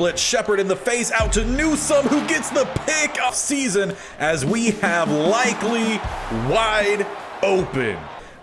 split. Shepard in the face, out to Newsome, who gets the pick of season as we have Likely wide open.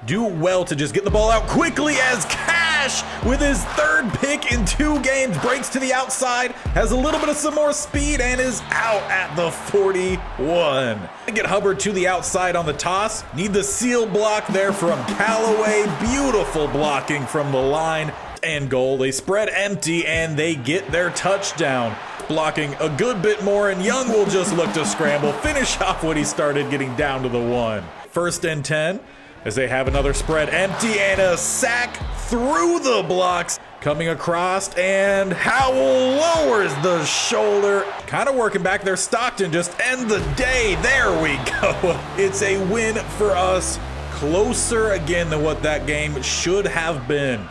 Do well to just get the ball out quickly as Cash, with his third pick in 2 games, breaks to the outside, has a little bit of some more speed, and is out at the 41. Get Hubbard to the outside on the toss. Need the seal block there from Callaway. Beautiful blocking from the line and goal. They spread empty and they get their touchdown. Blocking a good bit more, and Young will just look to scramble, finish off what he started, getting down to the 1. 1st and 10. As they have another spread empty and a sack through the blocks. Coming across, and Howell lowers the shoulder. Kind of working back there. Stockton just end the day. There we go. It's a win for us. Closer again than what that game should have been.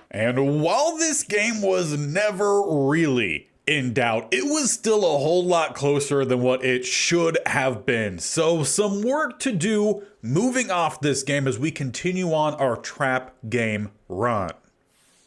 And while this game was never really in doubt, it was still a whole lot closer than what it should have been. So some work to do moving off this game as we continue on our trap game run.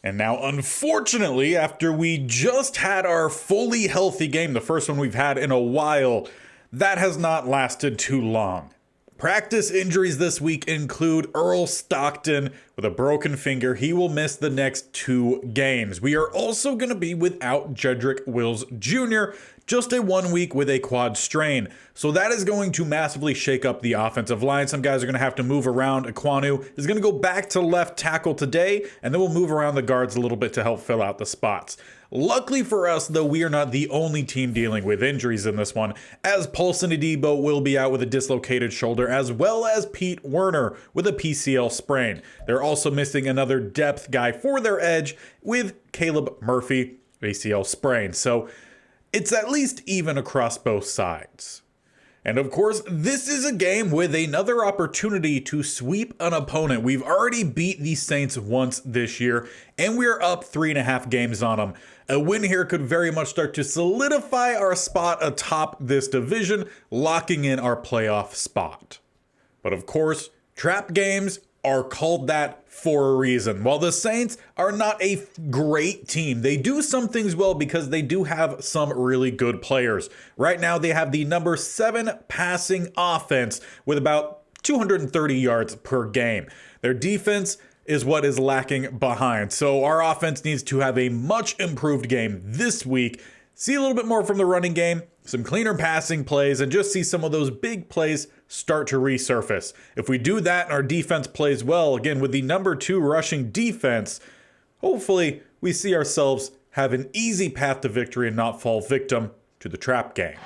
And now, unfortunately, after we just had our fully healthy game, the first one we've had in a while, that has not lasted too long. Practice injuries this week include Earl Stockton with a broken finger. He will miss the next 2 games. We are also going to be without Jedrick Wills Jr., just a 1 week with a quad strain. So that is going to massively shake up the offensive line. Some guys are going to have to move around. Ekwonu is going to go back to left tackle today, and then we'll move around the guards a little bit to help fill out the spots. Luckily for us, though, we are not the only team dealing with injuries in this one, as Paulson Adebo will be out with a dislocated shoulder, as well as Pete Werner with a PCL sprain. They're also missing another depth guy for their edge with Caleb Murphy, ACL sprain. So it's at least even across both sides. And of course, this is a game with another opportunity to sweep an opponent. We've already beat the Saints once this year, and we're up 3.5 games on them. A win here could very much start to solidify our spot atop this division, locking in our playoff spot. But of course, trap games are called that for a reason. While the Saints are not a great team, they do some things well because they do have some really good players. Right now, they have the number 7 passing offense with about 230 yards per game. Their defense is what is lacking behind. So our offense needs to have a much improved game this week. See a little bit more from the running game, some cleaner passing plays, and just see some of those big plays start to resurface. If we do that and our defense plays well, again with the number 2 rushing defense, hopefully we see ourselves have an easy path to victory and not fall victim to the trap game.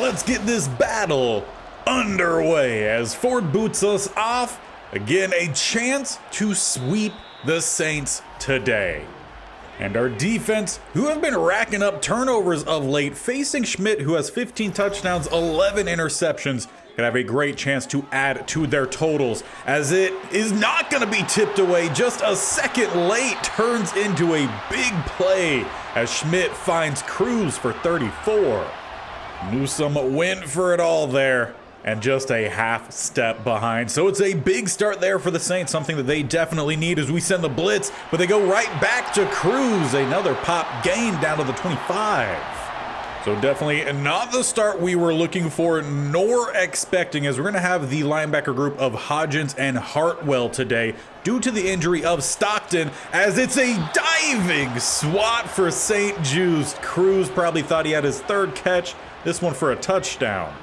Let's get this battle underway as Ford boots us off. Again, a chance to sweep the Saints today. And our defense, who have been racking up turnovers of late, facing Schmidt, who has 15 touchdowns, 11 interceptions, could have a great chance to add to their totals, as it is not going to be tipped away. Just a second late turns into a big play as Schmidt finds Cruz for 34. Newsome went for it all there and just a half step behind. So it's a big start there for the Saints, something that they definitely need as we send the blitz, but they go right back to Cruz. Another pop gain down to the 25. So definitely not the start we were looking for nor expecting, as we're going to have the linebacker group of Hodgins and Hartwell today due to the injury of Stockton, as it's a diving swat for St. Jude's. Cruz probably thought he had his 3rd catch, this one for a touchdown.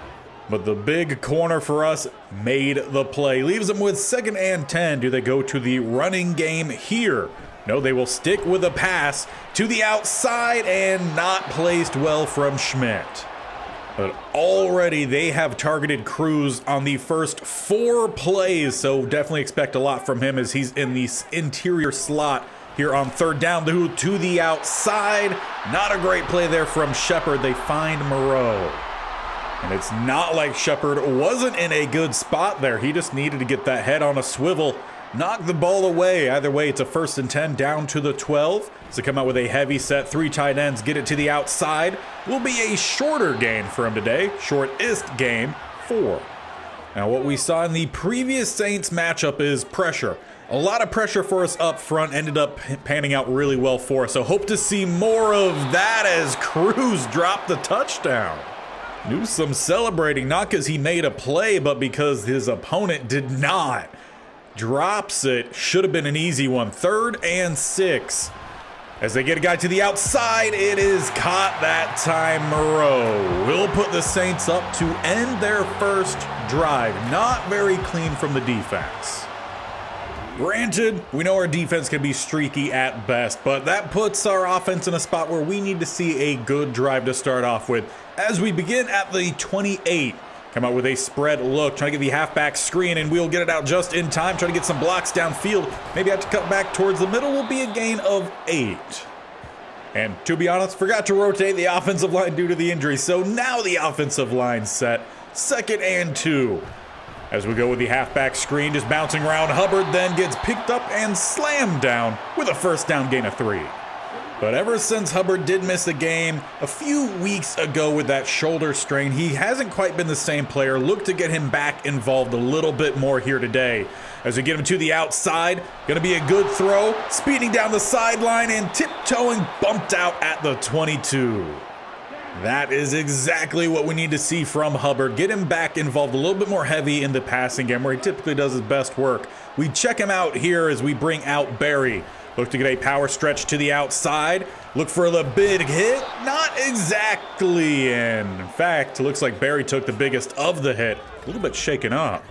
But the big corner for us made the play. Leaves them with 2nd and 10. Do they go to the running game here? No, they will stick with a pass to the outside and not placed well from Schmidt. But already they have targeted Cruz on the first 4 plays, so definitely expect a lot from him as he's in the interior slot here on 3rd down. To the outside. Not a great play there from Shepard. They find Moreau. And it's not like Shepard wasn't in a good spot there. He just needed to get that head on a swivel knock the ball away. Either way, it's a 1st and 10 down to the 12. So come out with a heavy set, 3 tight ends, get it to the outside. Will be a shorter gain for him today. Shortest gain, 4. Now what we saw in the previous Saints matchup is pressure. A lot of pressure for us up front, ended up panning out really well for us. So hope to see more of that as Cruz dropped the touchdown. Newsome celebrating, not because he made a play, but because his opponent did not. Drops it, should have been an easy one. 3rd and 6. As they get a guy to the outside, it is caught that time. Moreau will put the Saints up to end their first drive. Not very clean from the defense. Granted, we know our defense can be streaky at best, but that puts our offense in a spot where we need to see a good drive to start off with. As we begin at the 28, come out with a spread look, trying to get the halfback screen, and we'll get it out just in time, trying to get some blocks downfield. Maybe have to cut back towards the middle, will be a gain of 8. And to be honest, forgot to rotate the offensive line due to the injury, so now the offensive line set. 2nd and 2. As we go with the halfback screen, just bouncing around, Hubbard then gets picked up and slammed down with a 1st down gain of 3. But ever since Hubbard did miss the game a few weeks ago with that shoulder strain, he hasn't quite been the same player. Look to get him back involved a little bit more here today. As we get him to the outside, gonna be a good throw, speeding down the sideline and tiptoeing, bumped out at the 22. That is exactly what we need to see from Hubbard. Get him back involved a little bit more heavy in the passing game where he typically does his best work. We check him out here as we bring out Barry. Look to get a power stretch to the outside. Look for the big hit. Not exactly. And in fact, it looks like Barry took the biggest of the hit. A little bit shaken up.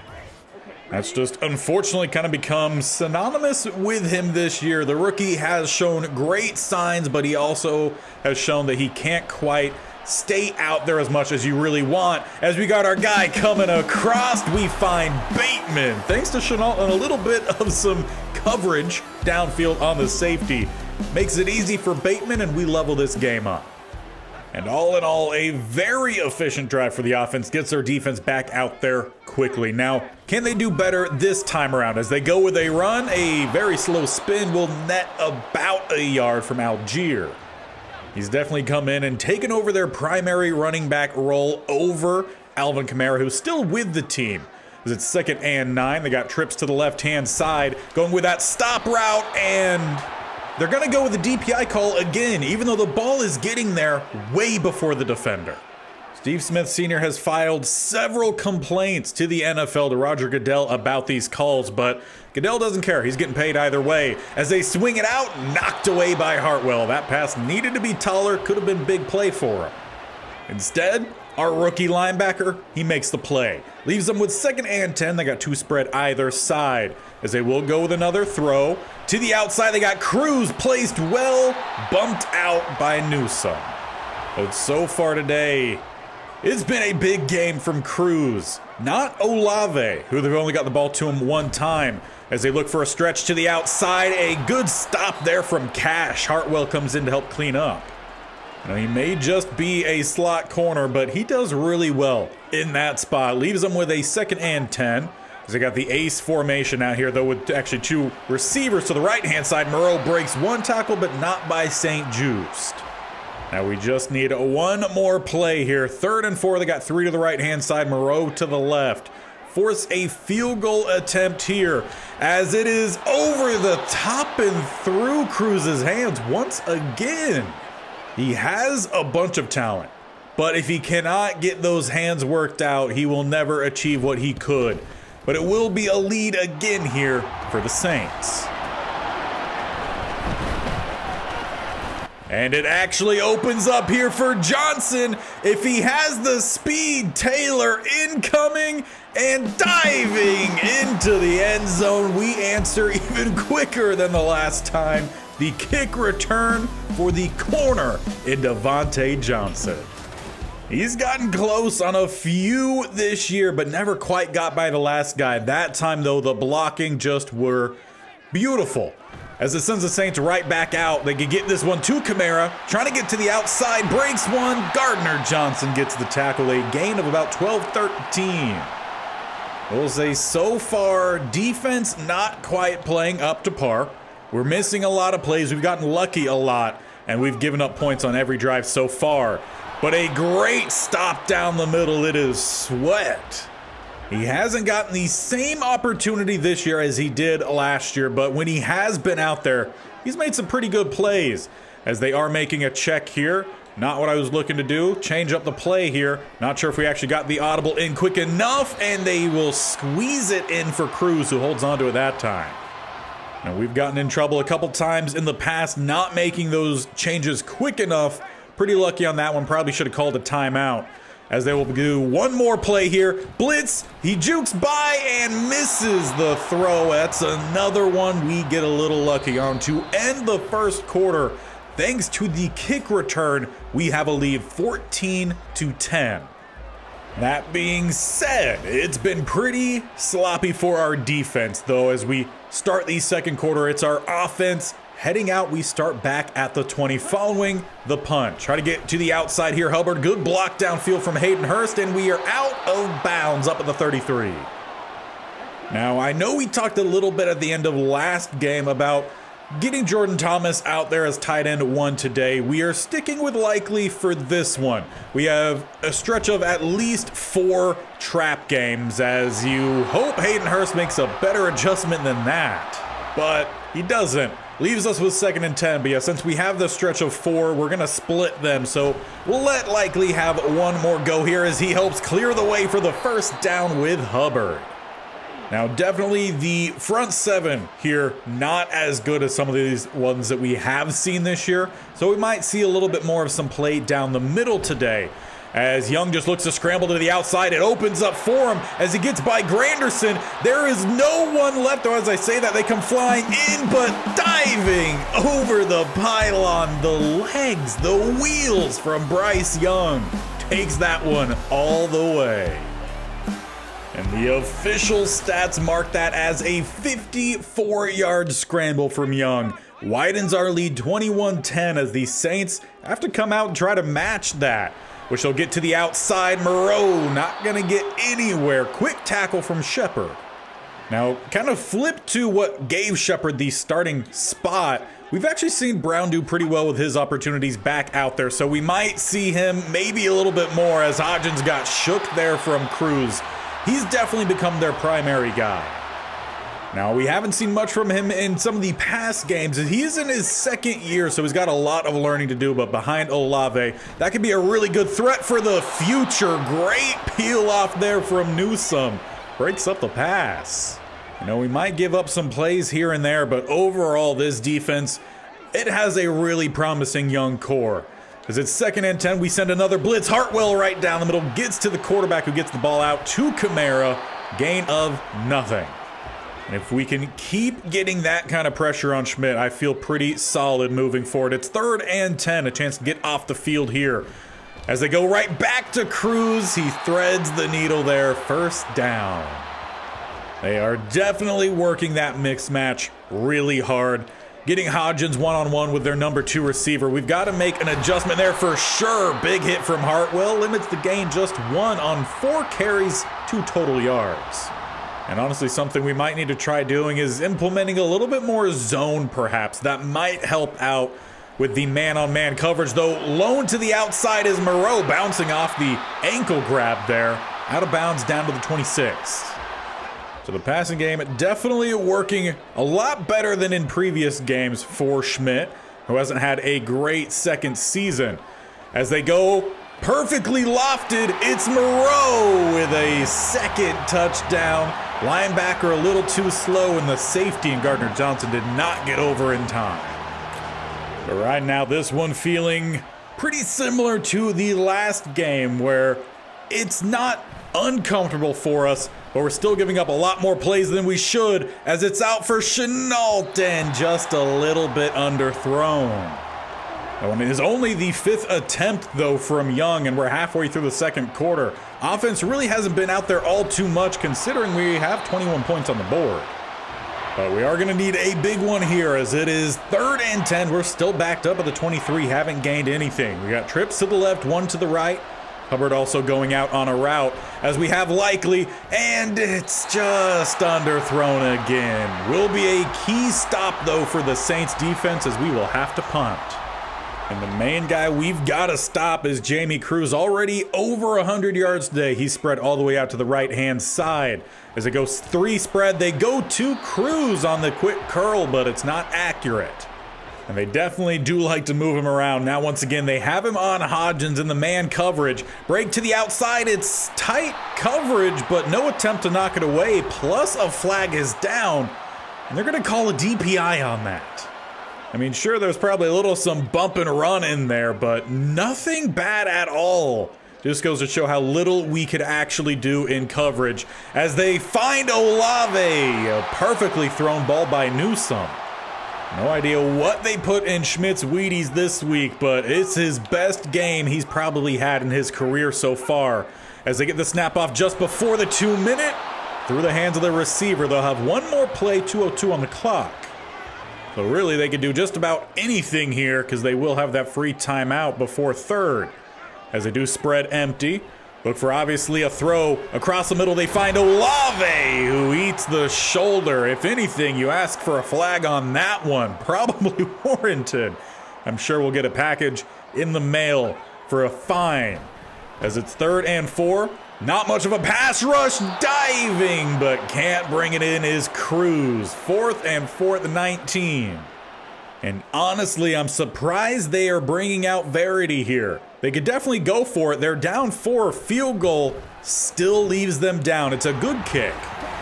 That's just unfortunately kind of become synonymous with him this year. The rookie has shown great signs, but he also has shown that he can't quite stay out there as much as you really want. As we got our guy coming across, we find Bateman. Thanks to Chenault and a little bit of some coverage downfield on the safety. Makes it easy for Bateman, and we level this game up. And all in all, a very efficient drive for the offense. Gets their defense back out there quickly. Now, can they do better this time around? As they go with a run, a very slow spin will net about a yard from Algier. He's definitely come in and taken over their primary running back role over Alvin Kamara, who's still with the team. As it's 2nd and 9, they got trips to the left-hand side, going with that stop route, and they're going to go with the DPI call again, even though the ball is getting there way before the defender. Steve Smith Sr. has filed several complaints to the NFL, to Roger Goodell, about these calls, but Goodell doesn't care. He's getting paid either way. As they swing it out, knocked away by Hartwell. That pass needed to be taller, could have been big play for him. Instead, our rookie linebacker, he makes the play. Leaves them with 2nd and 10. They got 2 spread either side. As they will go with another throw. To the outside, they got Cruz placed well, bumped out by Newsome. But so far today, it's been a big game from Cruz, not Olave, who they've only got the ball to him one time. As they look for a stretch to the outside, a good stop there from Cash. Hartwell comes in to help clean up. Now, he may just be a slot corner, but he does really well in that spot. Leaves them with a 2nd and 10. As they got the ace formation out here, though, with actually 2 receivers to the right-hand side. Moreau breaks 1 tackle, but not by St. Just. Now we just need 1 more play here. 3rd and 4, they got 3 to the right-hand side, Moreau to the left. Force a field goal attempt here, as it is over the top and through Cruz's hands once again. He has a bunch of talent, but if he cannot get those hands worked out, he will never achieve what he could. But it will be a lead again here for the Saints. And it actually opens up here for Johnson. If he has the speed, Taylor incoming and diving into the end zone. We answer even quicker than the last time. The kick return for the corner in Devontae Johnson. He's gotten close on a few this year, but never quite got by the last guy. That time, though, the blocking just were beautiful. As it sends the Saints right back out, they can get this one to Kamara, trying to get to the outside, breaks one. Gardner Johnson gets the tackle, a gain of about 12-13. We'll say so far, defense not quite playing up to par. We're missing a lot of plays. We've gotten lucky a lot, and we've given up points on every drive so far. But a great stop down the middle. It is Sweat. He hasn't gotten the same opportunity this year as he did last year, but when he has been out there, he's made some pretty good plays. As they are making a check here. Not what I was looking to do. Change up the play here. Not sure if we actually got the audible in quick enough, and they will squeeze it in for Cruz, who holds on to it that time. Now, we've gotten in trouble a couple times in the past not making those changes quick enough. Pretty lucky on that one. Probably should have called a timeout. As they will do one more play here. Blitz. He jukes by and misses the throw. That's another one we get a little lucky on to end the first quarter. Thanks to the kick return, we have a lead 14-10. That being said, it's been pretty sloppy for our defense, though. As we start the second quarter, it's our offense. Heading out, we start back at the 20 following the punt. Try to get to the outside here, Hubbard. Good block downfield from Hayden Hurst, and we are out of bounds up at the 33. Now, I know we talked a little bit at the end of last game about getting Jordan Thomas out there as tight end 1 today. We are sticking with likely for this one. We have a stretch of at least 4 trap games, as you hope Hayden Hurst makes a better adjustment than that. But he doesn't. Leaves us with 2nd and 10. But yeah, since we have the stretch of 4, we're going to split them. So we'll let Likely have one more go here as he helps clear the way for the first down with Hubbard. Now, definitely the front 7 here, not as good as some of these ones that we have seen this year. So we might see a little bit more of some play down the middle today. As Young just looks to scramble to the outside, it opens up for him as he gets by Granderson. There is no one left, though, as I say that, they come flying in, but diving over the pylon, the legs, the wheels from Bryce Young. Takes that one all the way. And the official stats mark that as a 54-yard scramble from Young. Widens our lead 21-10 as the Saints have to come out and try to match that, which they'll get to the outside. Moreau not going to get anywhere. Quick tackle from Shepard. Now, kind of flip to what gave Shepard the starting spot. We've actually seen Brown do pretty well with his opportunities back out there, so we might see him maybe a little bit more as Hodgins got shook there from Cruz. He's definitely become their primary guy. Now, we haven't seen much from him in some of the past games. He's in his 2nd year, so he's got a lot of learning to do, but behind Olave, that could be a really good threat for the future. Great peel off there from Newsome. Breaks up the pass. You know, we might give up some plays here and there, but overall, this defense, it has a really promising young core. As it's 2nd and 10, we send another blitz. Hartwell right down the middle, gets to the quarterback who gets the ball out to Kamara. Gain of nothing. And if we can keep getting that kind of pressure on Schmidt, I feel pretty solid moving forward. It's 3rd and 10, a chance to get off the field here. As they go right back to Cruz, he threads the needle there. 1st down. They are definitely working that mix match really hard. Getting Hodgins one-on-one with their number 2 receiver. We've got to make an adjustment there for sure. Big hit from Hartwell. Limits the gain just 1 on 4 carries, 2 total yards. And honestly, something we might need to try doing is implementing a little bit more zone, perhaps. That might help out with the man-on-man coverage, though. Lone to the outside is Moreau, bouncing off the ankle grab there. Out of bounds down to the 26. So the passing game definitely working a lot better than in previous games for Schmidt, who hasn't had a great 2nd season. As they go perfectly lofted, it's Moreau with a 2nd touchdown. Linebacker a little too slow, and the safety in Gardner Johnson did not get over in time. But right now, this one feeling pretty similar to the last game, where it's not uncomfortable for us, but we're still giving up a lot more plays than we should, as it's out for Chenault and just a little bit underthrown. That one is only the 5th attempt, though, from Young, and we're halfway through the 2nd quarter. Offense really hasn't been out there all too much, considering we have 21 points on the board. But we are going to need a big one here, as it is 3rd and 10. We're still backed up at the 23, haven't gained anything. We got trips to the left, 1 to the right. Hubbard also going out on a route as we have Likely, and it's just underthrown again. Will be a key stop though for the Saints defense as we will have to punt. And the main guy we've got to stop is Jamie Cruz, already over 100 yards today. He's spread all the way out to the right-hand side. As it goes 3 spread, they go to Cruz on the quick curl, but it's not accurate. And they definitely do like to move him around. Now, once again, they have him on Hodgins in the man coverage. Break to the outside. It's tight coverage, but no attempt to knock it away. Plus, a flag is down, and they're going to call a DPI on that. I mean, sure, there's probably some bump and run in there, but nothing bad at all. Just goes to show how little we could actually do in coverage as they find Olave. A perfectly thrown ball by Newsome. No idea what they put in Schmidt's Wheaties this week, but it's his best game he's probably had in his career so far. As they get the snap off just before the 2-minute, through the hands of the receiver. They'll have one more play, 2:02 on the clock. So really, they could do just about anything here because they will have that free timeout before third. As they do spread empty, look for obviously a throw across the middle. They find Olave, who eats the shoulder. If anything, you ask for a flag on that one. Probably warranted. I'm sure we'll get a package in the mail for a fine. As it's 3rd and 4. Not much of a pass rush, diving, but can't bring it in is Cruz. 4th and 4th, 19. And honestly, I'm surprised they are bringing out Verity here. They could definitely go for it. They're down 4. Field goal still leaves them down. It's a good kick.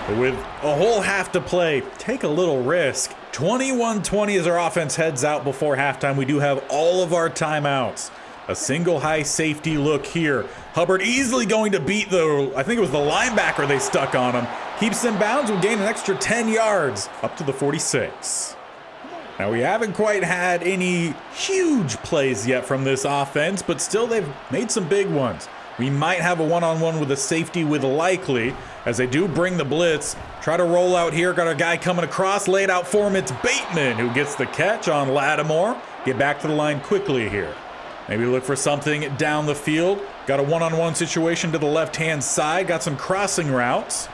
But with a whole half to play, take a little risk. 21-20 as our offense heads out before halftime. We do have all of our timeouts. A single high safety look here. Hubbard easily going to beat I think it was the linebacker they stuck on him. Keeps in bounds, will gain an extra 10 yards up to the 46. Now we haven't quite had any huge plays yet from this offense, but still they've made some big ones. We might have a one-on-one with a safety with Likely as they do bring the blitz. Try to roll out here, got a guy coming across, laid out for him. It's Bateman who gets the catch on Lattimore. Get back to the line quickly here. Maybe look for something down the field. Got a one-on-one situation to the left-hand side. Got some crossing routes.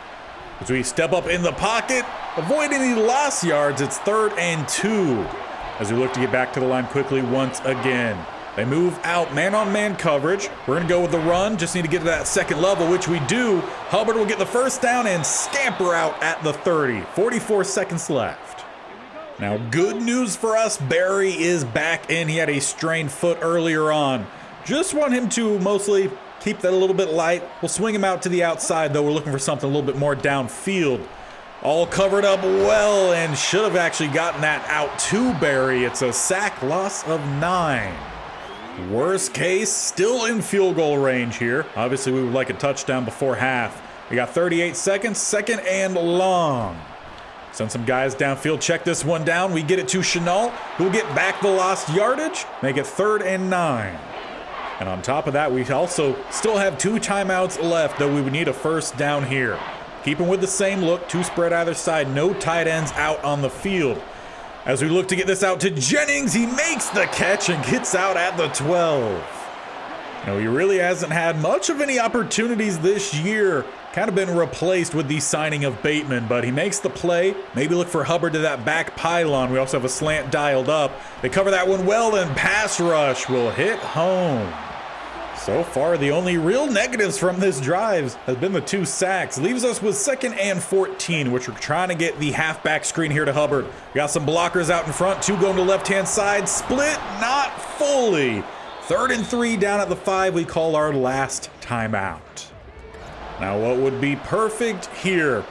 As we step up in the pocket, avoid any lost yards. It's 3rd and 2. As we look to get back to the line quickly once again. They move out man-on-man coverage. We're going to go with the run. Just need to get to that second level, which we do. Hubbard will get the first down and scamper out at the 30. 44 seconds left. Now, good news for us, Barry is back in. He had a strained foot earlier on. Just want him to mostly keep that a little bit light. We'll swing him out to the outside, though. We're looking for something a little bit more downfield. All covered up well and should have actually gotten that out to Barry. It's a sack loss of 9. Worst case, still in field goal range here. Obviously, we would like a touchdown before half. We got 38 seconds, 2nd and long. Send some guys downfield, check this one down. We get it to Chenault, who will get back the lost yardage, make it 3rd and 9. And on top of that, we also still have 2 timeouts left, though we would need a first down here. Keeping with the same look, 2 spread either side, no tight ends out on the field. As we look to get this out to Jennings, he makes the catch and gets out at the 12. No, he really hasn't had much of any opportunities this year. Kind of been replaced with the signing of Bateman, but he makes the play. Maybe look for Hubbard to that back pylon. We also have a slant dialed up. They cover that one well, and pass rush will hit home. So far, the only real negatives from this drive has been the 2 sacks. Leaves us with 2nd and 14, which we're trying to get the halfback screen here to Hubbard. We got some blockers out in front, 2 going to left-hand side. Split, not fully. 3rd and 3 down at the 5. We call our last timeout. Now what would be perfect here?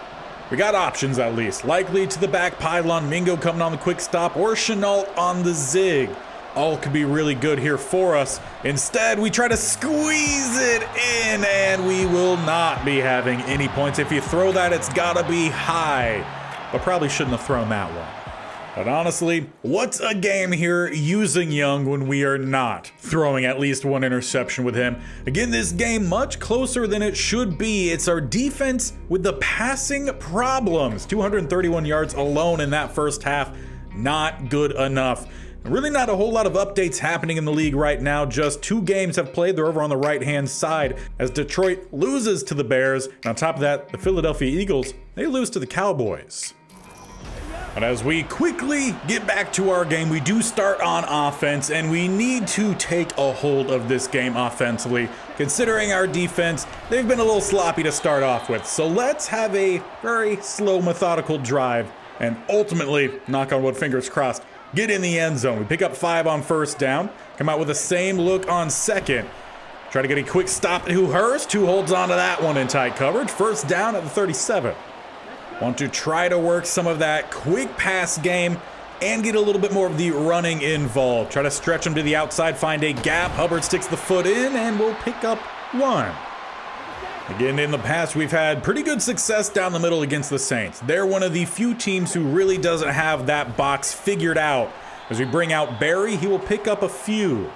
We got options at least. Likely to the back pylon, Mingo coming on the quick stop, or Chenault on the zig. All could be really good here for us. Instead, we try to squeeze it in, and we will not be having any points. If you throw that, it's gotta be high. But probably shouldn't have thrown that one. But honestly, what's a game here using Young when we are not throwing at least 1 interception with him? Again, this game much closer than it should be. It's our defense with the passing problems. 231 yards alone in that first half. Not good enough. Really not a whole lot of updates happening in the league right now. Just 2 games have played. They're over on the right-hand side as Detroit loses to the Bears. And on top of that, the Philadelphia Eagles, they lose to the Cowboys. But as we quickly get back to our game, we do start on offense, and we need to take a hold of this game offensively. Considering our defense, they've been a little sloppy to start off with. So let's have a very slow, methodical drive, and ultimately, knock on wood, fingers crossed, get in the end zone. We pick up 5 on first down, come out with the same look on second. Try to get a quick stop to Hurst, who holds on to that one in tight coverage. First down at the 37. Want to try to work some of that quick pass game and get a little bit more of the running involved. Try to stretch them to the outside, find a gap. Hubbard sticks the foot in, and we'll pick up 1. Again, in the past, we've had pretty good success down the middle against the Saints. They're one of the few teams who really doesn't have that box figured out. As we bring out Barry, he will pick up a few.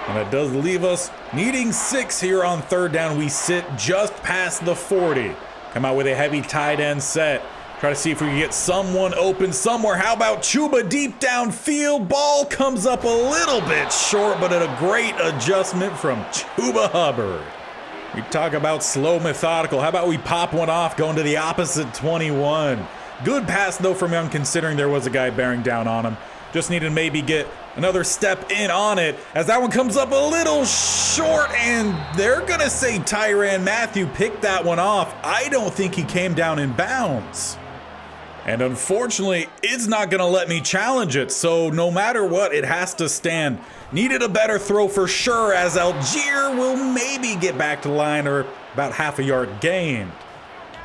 And that does leave us needing 6 here on third down. We sit just past the 40. Come out with a heavy tight end set. Try to see if we can get someone open somewhere. How about Chuba deep downfield? Ball comes up a little bit short, but a great adjustment from Chuba Hubbard. We talk about slow, methodical. How about we pop one off going to the opposite 21? Good pass, though, from him, considering there was a guy bearing down on him. Just need to maybe get another step in on it as that one comes up a little short, and they're going to say Tyrann Mathieu picked that one off. I don't think he came down in bounds. And unfortunately, it's not going to let me challenge it, so no matter what, it has to stand. Needed a better throw for sure, as Algier will maybe get back to the line, or about half a yard gained.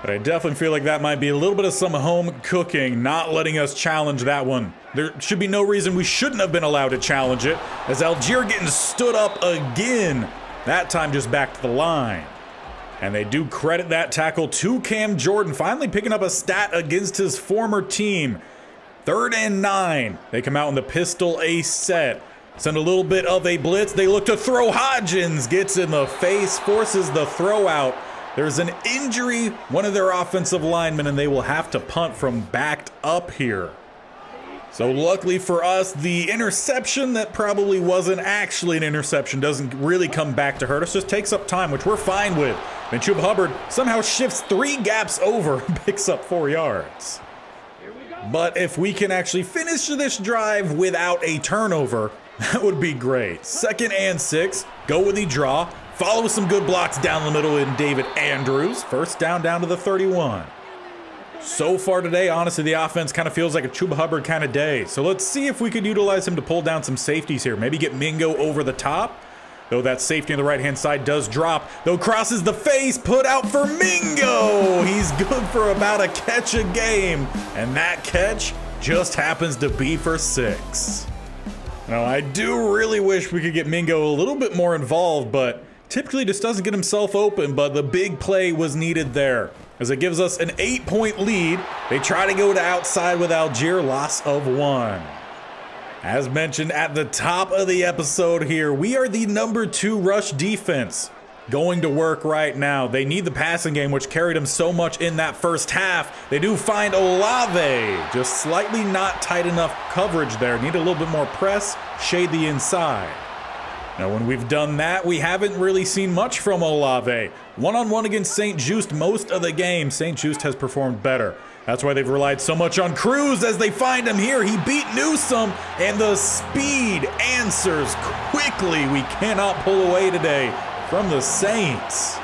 But I definitely feel like that might be a little bit of some home cooking, not letting us challenge that one. There should be no reason we shouldn't have been allowed to challenge it, as Algier getting stood up again, that time just back to the line. And they do credit that tackle to Cam Jordan, finally picking up a stat against his former team. 3rd and 9. They come out in the pistol A set. Send a little bit of a blitz. They look to throw. Hodgins gets in the face, forces the throw out. There's an injury, one of their offensive linemen, and they will have to punt from backed up here. So luckily for us, the interception that probably wasn't actually an interception doesn't really come back to hurt us, just takes up time, which we're fine with. Then Chuba Hubbard somehow shifts 3 gaps over and picks up 4 yards. But if we can actually finish this drive without a turnover, that would be great. 2nd and 6, go with the draw, follow with some good blocks down the middle in David Andrews. First down to the 31. So far today, honestly, the offense kind of feels like a Chuba Hubbard kind of day. So let's see if we could utilize him to pull down some safeties here. Maybe get Mingo over the top. Though that safety on the right-hand side does drop. Though crosses the face, put out for Mingo. He's good for about a catch a game. And that catch just happens to be for 6. Now, I do really wish we could get Mingo a little bit more involved, but typically just doesn't get himself open. But the big play was needed there, as it gives us an 8-point lead. They try to go to outside with Algier, loss of 1. As mentioned at the top of the episode here, we are the number 2 rush defense going to work right now. They need the passing game, which carried them so much in that first half. They do find Olave, just slightly not tight enough coverage there. Need a little bit more press, shade the inside. Now, when we've done that, we haven't really seen much from Olave. One-on-one against St. Just most of the game. St. Just has performed better. That's why they've relied so much on Cruz as they find him here. He beat Newsome, and the speed answers quickly. We cannot pull away today from the Saints.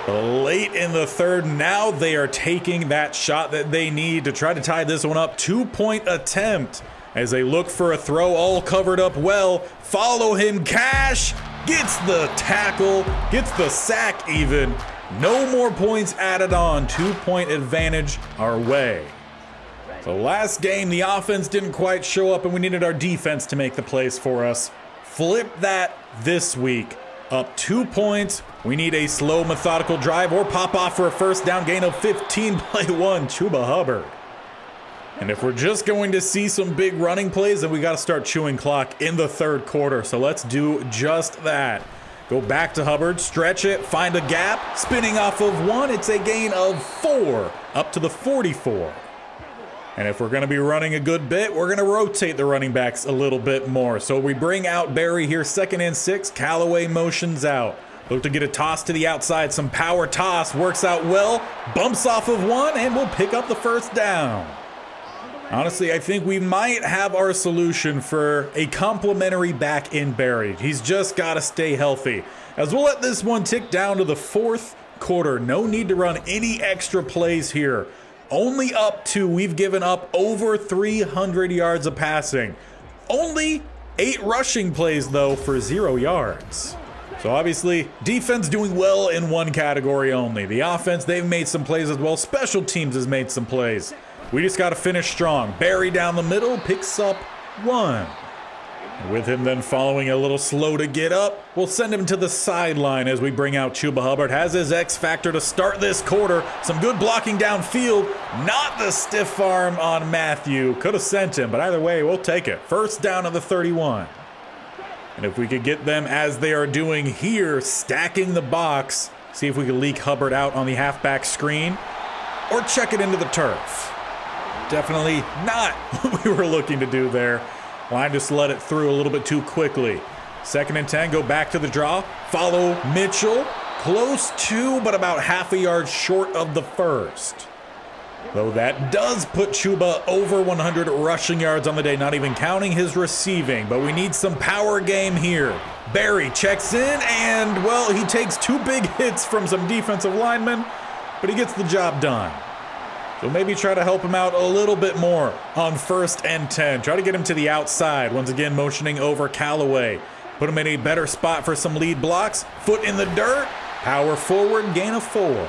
But late in the 3rd, now they are taking that shot that they need to try to tie this one up. 2-point attempt as they look for a throw, all covered up well. Follow him, Cash gets the tackle, gets the sack even. No more points added on. 2-point advantage our way. So last game, the offense didn't quite show up and we needed our defense to make the plays for us. Flip that this week. Up 2 points. We need a slow, methodical drive or pop off for a first down gain of 15. Play 1, Chuba Hubbard. And if we're just going to see some big running plays, then we got to start chewing clock in the 3rd quarter. So let's do just that. Go back to Hubbard, stretch it, find a gap, spinning off of 1. It's a gain of 4, up to the 44. And if we're going to be running a good bit, we're going to rotate the running backs a little bit more. So we bring out Barry here, 2nd and 6. Callaway motions out. Look to get a toss to the outside. Some power toss. Works out well. Bumps off of one, and we'll pick up the first down. Honestly, I think we might have our solution for a complimentary back in Barry. He's just got to stay healthy. As we'll let this one tick down to the 4th quarter. No need to run any extra plays here. Only up to, we've given up over 300 yards of passing. Only 8 rushing plays, though, for 0 yards. So obviously, defense doing well in one category only. The offense, they've made some plays as well. Special teams has made some plays. We just got to finish strong. Barry down the middle, picks up 1. With him then following a little slow to get up, we'll send him to the sideline as we bring out Chuba Hubbard. Has his X factor to start this quarter. Some good blocking downfield. Not the stiff arm on Matthew. Could have sent him, but either way, we'll take it. First down of the 31. And if we could get them, as they are doing here, stacking the box, see if we could leak Hubbard out on the halfback screen or check it into the turf. Definitely not what we were looking to do there. Line just let it through a little bit too quickly. 2nd and 10, go back to the draw. Follow Mitchell. Close to, but about half a yard short of the first. Though that does put Chuba over 100 rushing yards on the day, not even counting his receiving. But we need some power game here. Barry checks in, and, well, he takes 2 big hits from some defensive linemen, but he gets the job done. So maybe try to help him out a little bit more on 1st and 10. Try to get him to the outside. Once again, motioning over Callaway. Put him in a better spot for some lead blocks. Foot in the dirt. Power forward, gain of 4.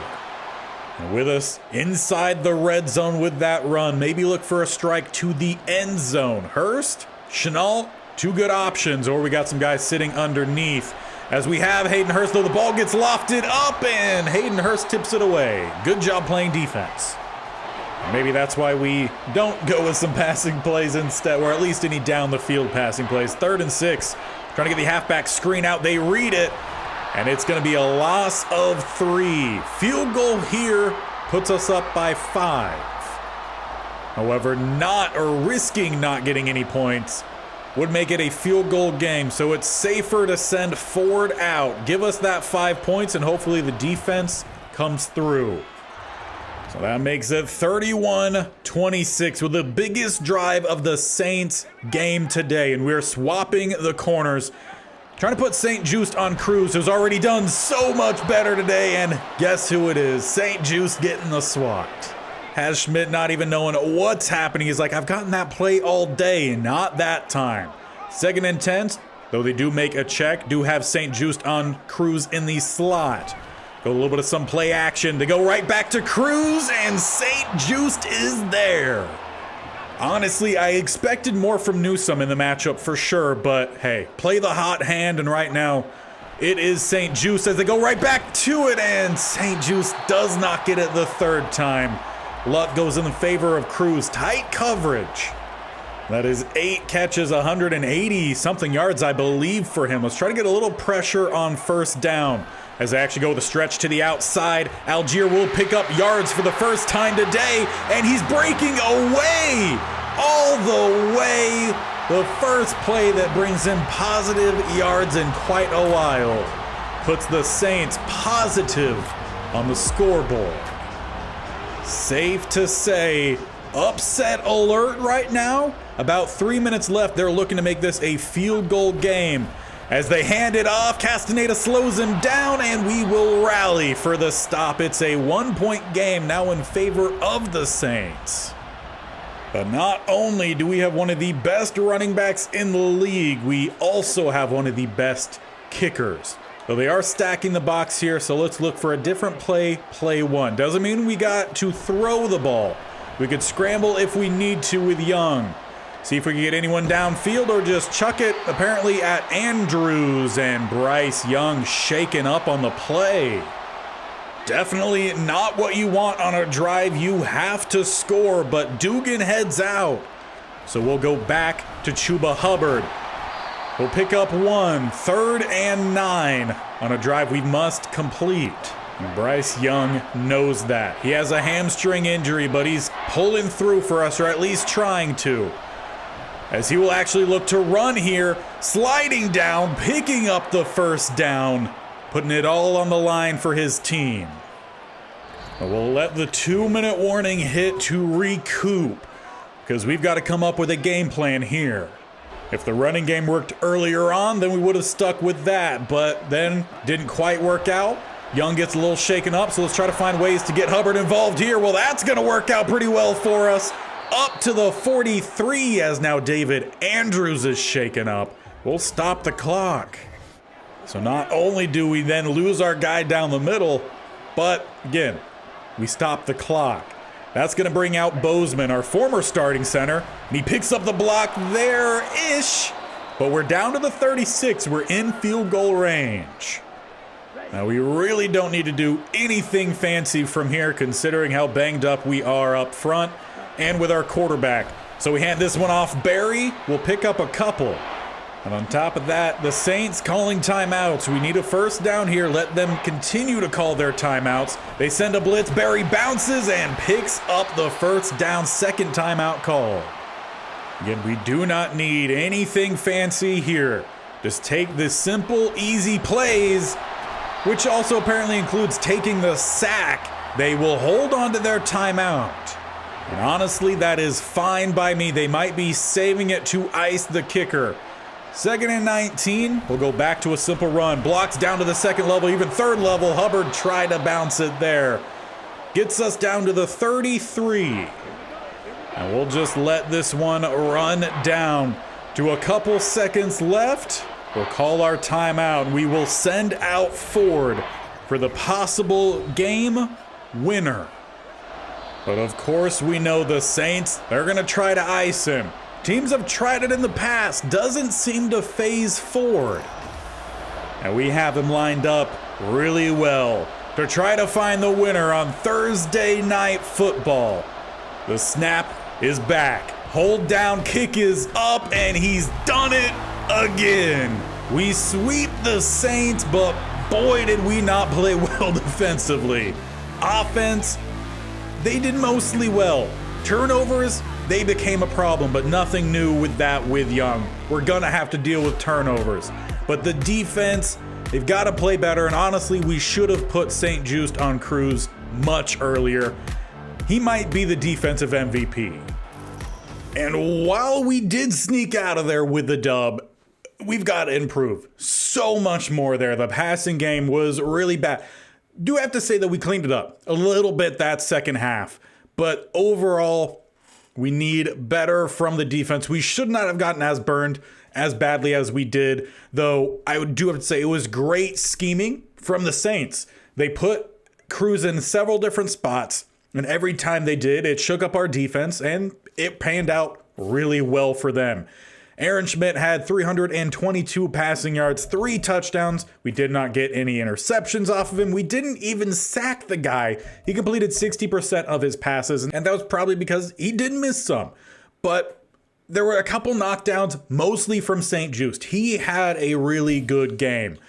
And with us inside the red zone with that run. Maybe look for a strike to the end zone. Hurst, Chenault, 2 good options. Or we got some guys sitting underneath. As we have Hayden Hurst, though the ball gets lofted up, and Hayden Hurst tips it away. Good job playing defense. Maybe that's why we don't go with some passing plays instead, or at least any down the field passing plays. 3rd and 6, trying to get the halfback screen out. They read it, and it's going to be a loss of 3. Field goal here puts us up by 5. However, risking not getting any points would make it a field goal game, so it's safer to send Ford out. Give us that 5 points, and hopefully the defense comes through. So that makes it 31-26 with the biggest drive of the Saints game today. And we're swapping the corners. Trying to put St. Just on Cruz, who's already done so much better today. And guess who it is? St. Just getting the swat. Has Schmidt not even knowing what's happening. He's like, I've gotten that play all day. Not that time. 2nd and 10, though they do make a check, do have St. Just on Cruz in the slot. Go a little bit of some play action. They go right back to Cruz, and St. Just is there. Honestly, I expected more from Newsome in the matchup for sure, but hey, play the hot hand, and right now it is St. Just as they go right back to it, and St. Just does not get it the 3rd time. Luck goes in the favor of Cruz. Tight coverage. That is 8 catches, 180-something yards, I believe, for him. Let's try to get a little pressure on 1st down. As they actually go with a stretch to the outside, Algier will pick up yards for the first time today, and he's breaking away all the way. The first play that brings him positive yards in quite a while puts the Saints positive on the scoreboard. Safe to say, upset alert right now. About 3 minutes left. They're looking to make this a field goal game. As they hand it off, Castaneda slows him down, and we will rally for the stop. It's a 1-point game now in favor of the Saints. But not only do we have one of the best running backs in the league, we also have one of the best kickers. So they are stacking the box here, so let's look for a different play 1. Doesn't mean we got to throw the ball. We could scramble if we need to with Young. See if we can get anyone downfield or just chuck it apparently at Andrews, and Bryce Young shaken up on the play. Definitely not what you want on a drive. You have to score, but Dugan heads out. So we'll go back to Chuba Hubbard. We'll pick up 1, 3rd and 9 on a drive we must complete. And Bryce Young knows that. He has a hamstring injury, but he's pulling through for us, or at least trying to. As he will actually look to run here, sliding down, picking up the first down, putting it all on the line for his team. But we'll let the 2-minute warning hit to recoup, because we've got to come up with a game plan here. If the running game worked earlier on, then we would have stuck with that, but then didn't quite work out. Young gets a little shaken up, so let's try to find ways to get Hubbard involved here. Well, that's going to work out pretty well for us. Up to the 43 as now David Andrews is shaken up. We'll stop the clock. So not only do we then lose our guy down the middle, but again, we stop the clock. That's going to bring out Bozeman, our former starting center, and he picks up the block there-ish. But we're down to the 36. We're in field goal range. Now, we really don't need to do anything fancy from here, considering how banged up we are up front and with our quarterback. So we hand this one off. Barry will pick up a couple. And on top of that, the Saints calling timeouts. We need a first down here. Let them continue to call their timeouts. They send a blitz. Barry bounces and picks up the first down. Second timeout call. Again, we do not need anything fancy here. Just take the simple, easy plays, which also apparently includes taking the sack. They will hold on to their timeout. And honestly, that is fine by me. They might be saving it to ice the kicker. 2nd and 19, we'll go back to a simple run. Blocks down to the second level, even third level. Hubbard tried to bounce it there. Gets us down to the 33. And we'll just let this one run down to a couple seconds left. We'll call our timeout. We will send out Ford for the possible game winner. But of course, we know the Saints, they're going to try to ice him. Teams have tried it in the past. Doesn't seem to phase Ford. And we have him lined up really well to try to find the winner on Thursday Night Football. The snap is back. Hold down, kick is up, and he's done it again. We sweep the Saints, but boy, did we not play well defensively. Offense, they did mostly well. Turnovers, they became a problem, but nothing new with that with Young. We're gonna have to deal with turnovers. But the defense, they've got to play better, and honestly, we should have put St. Juste on Cruz much earlier. He might be the defensive MVP. And while we did sneak out of there with the dub, we've got to improve so much more there. The passing game was really bad. Do have to say that we cleaned it up a little bit that second half, but overall, we need better from the defense. We should not have gotten as burned as badly as we did, though I do have to say it was great scheming from the Saints. They put Cruz in several different spots, and every time they did, it shook up our defense, and it panned out really well for them. Aaron Schmidt had 322 passing yards, 3 touchdowns. We did not get any interceptions off of him. We didn't even sack the guy. He completed 60% of his passes, and that was probably because he did miss some. But there were a couple knockdowns, mostly from St. Juste. He had a really good game.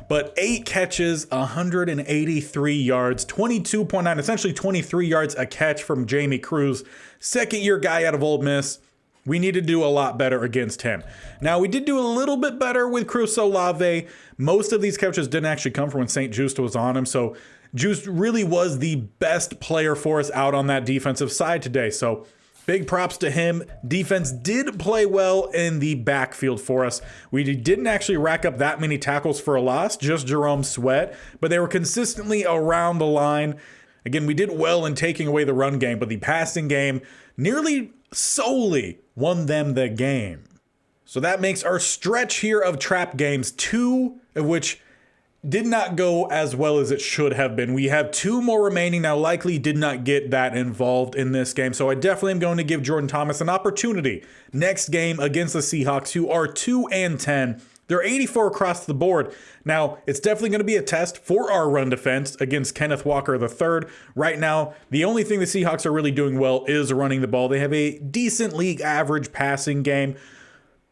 But 8 catches, 183 yards, 22.9, essentially 23 yards a catch from Jamie Cruz, second-year guy out of Ole Miss. We need to do a lot better against him. Now, we did do a little bit better with Cruz Olave. Most of these catches didn't actually come from when St. Juste was on him, so Juste really was the best player for us out on that defensive side today. So big props to him. Defense did play well in the backfield for us. We didn't actually rack up that many tackles for a loss, just Jerome Sweat, but they were consistently around the line. Again, we did well in taking away the run game, but the passing game nearly solely won them the game. So that makes our stretch here of trap games, 2 of which did not go as well as it should have been. We have 2 more remaining now. Likely did not get that involved in this game. So I definitely am going to give Jordan Thomas an opportunity next game against the Seahawks, who are 2-10. They're 84 across the board. Now, it's definitely going to be a test for our run defense against Kenneth Walker III. Right now, the only thing the Seahawks are really doing well is running the ball. They have a decent league average passing game.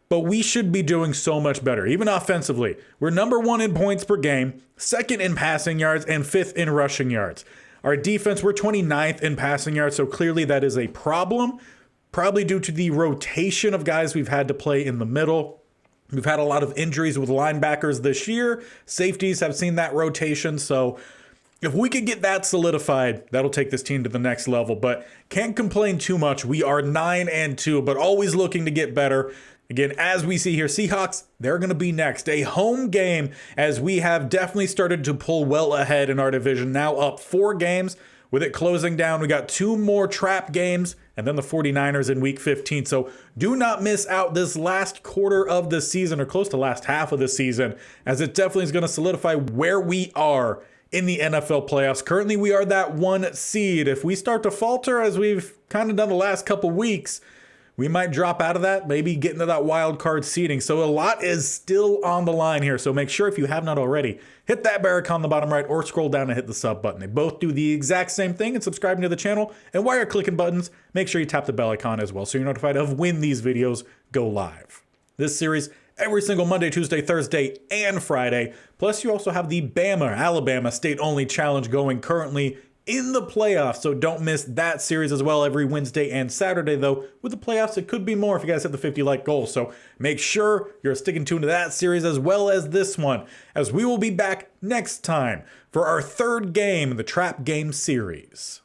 but we should be doing so much better, even offensively. We're number 1 in points per game, 2nd in passing yards, and 5th in rushing yards. Our defense, we're 29th in passing yards, so clearly that is a problem, probably due to the rotation of guys we've had to play in the middle. We've had a lot of injuries with linebackers this year. Safeties have seen that rotation, so if we could get that solidified, that'll take this team to the next level, but can't complain too much. We are 9-2, but always looking to get better. Again, as we see here, Seahawks, they're going to be next. A home game, as we have definitely started to pull well ahead in our division. Now up 4 games. With it closing down, we got 2 more trap games, and then the 49ers in week 15. So do not miss out this last quarter of the season, or close to last half of the season, as it definitely is going to solidify where we are in the NFL playoffs. Currently, we are that 1 seed. If we start to falter, as we've kind of done the last couple weeks, we might drop out of that, maybe get into that wild card seeding. So a lot is still on the line here. So make sure, if you have not already, hit that bell icon on the bottom right or scroll down and hit the sub button. They both do the exact same thing, and subscribing to the channel. And while you're clicking buttons, make sure you tap the bell icon as well so you're notified of when these videos go live. This series every single Monday, Tuesday, Thursday, and Friday. Plus, you also have the Alabama State-only challenge going currently in the playoffs, so don't miss that series as well every Wednesday and Saturday. Though with the playoffs, it could be more if you guys hit the 50-like goal, so make sure you're sticking tuned to that series as well as this one, as we will be back next time for our 3rd game in the Trap Game series.